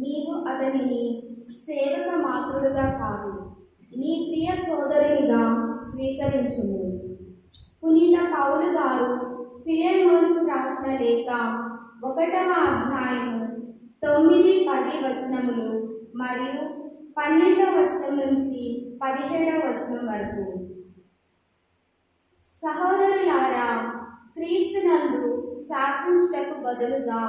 నీవు అతనిని సేవక మాత్రుడుగా కాదు, నీ ప్రియ సోదరునిగా స్వీకరించుము. పునీత పౌలు గారు ఫిలెమోనుకు రాసిన లేఖ 1వ అధ్యాయము 9-10 వచనములు మరియు 12వ వచనం నుంచి 17వ వచనం వరకు. సహోదరులారా, క్రీస్తునందు శాసించుటకు బదులుగా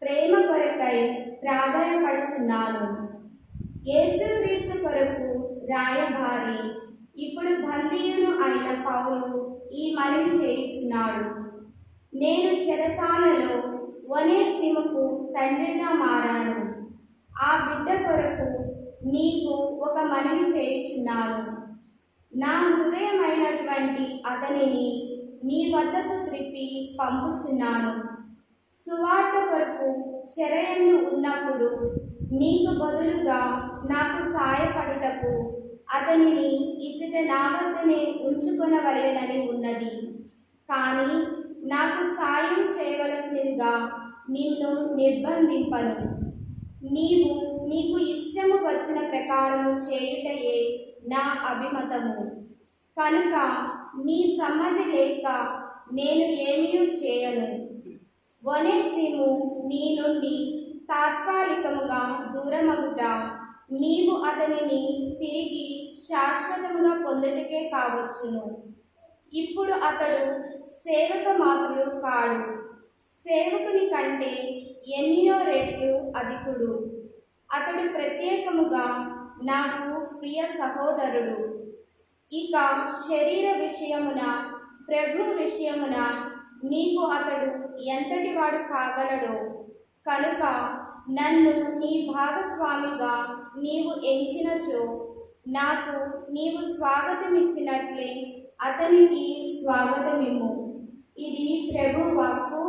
ప్రేమ కొరకై ప్రాధాయపడుచున్నాను. యేసుక్రీస్తు కొరకు రాయబారి, ఇప్పుడు బందీయును అయిన పౌలు ఈ మనవి చేయుచున్నాడు. నేను చెరసాలలో ఒనేసిముకు తండ్రిగా మారాను. ఆ బిడ్డ కొరకు నీకు ఒక మనవి చేయుచున్నాను. నా హృదయమైనటువంటి అతనిని నీ వద్దకు త్రిప్పి పంపుచున్నాను. సువార్త కొరకు చెరయందు ఉన్నప్పుడు నీకు బదులుగా నాకు సాయపడుటకు అతనిని ఇచ్చట నా వద్దనే ఉంచుకొనవలెనని ఉన్నది. కానీ నాకు సాయం చేయవలసిందిగా నిన్ను నిర్బంధింపను. నీకు ఇష్టము వచ్చిన ప్రకారము చేయుటయే నా అభిమతము. కనుక నీ సమ్మతి లేక నేను ఏమీ చేయను. ఒనేసిము నీ నుండి తాత్కాలికముగా దూరమగుట నీవు అతనిని తిరిగి శాశ్వతముగా పొందుటకే కావచ్చును. ఇప్పుడు అతడు సేవక మాత్రుడు కాడు, సేవకుని కంటే ఎన్నో రెట్లు అధికుడు. అతడు ప్రత్యేకముగా నాకు ప్రియ సహోదరుడు. ఇక శరీర విషయమున, ప్రభు విషయమున నీకు అతడు ఎంతటి వాడు కాగలడో. కనుక నన్ను నీ భాగస్వామిగా నీవు ఎంచినచో నాకు నీవు స్వాగతమిచ్చినట్లే అతనికి స్వాగతమిమ్ము. ఇది ప్రభు వాక్కు.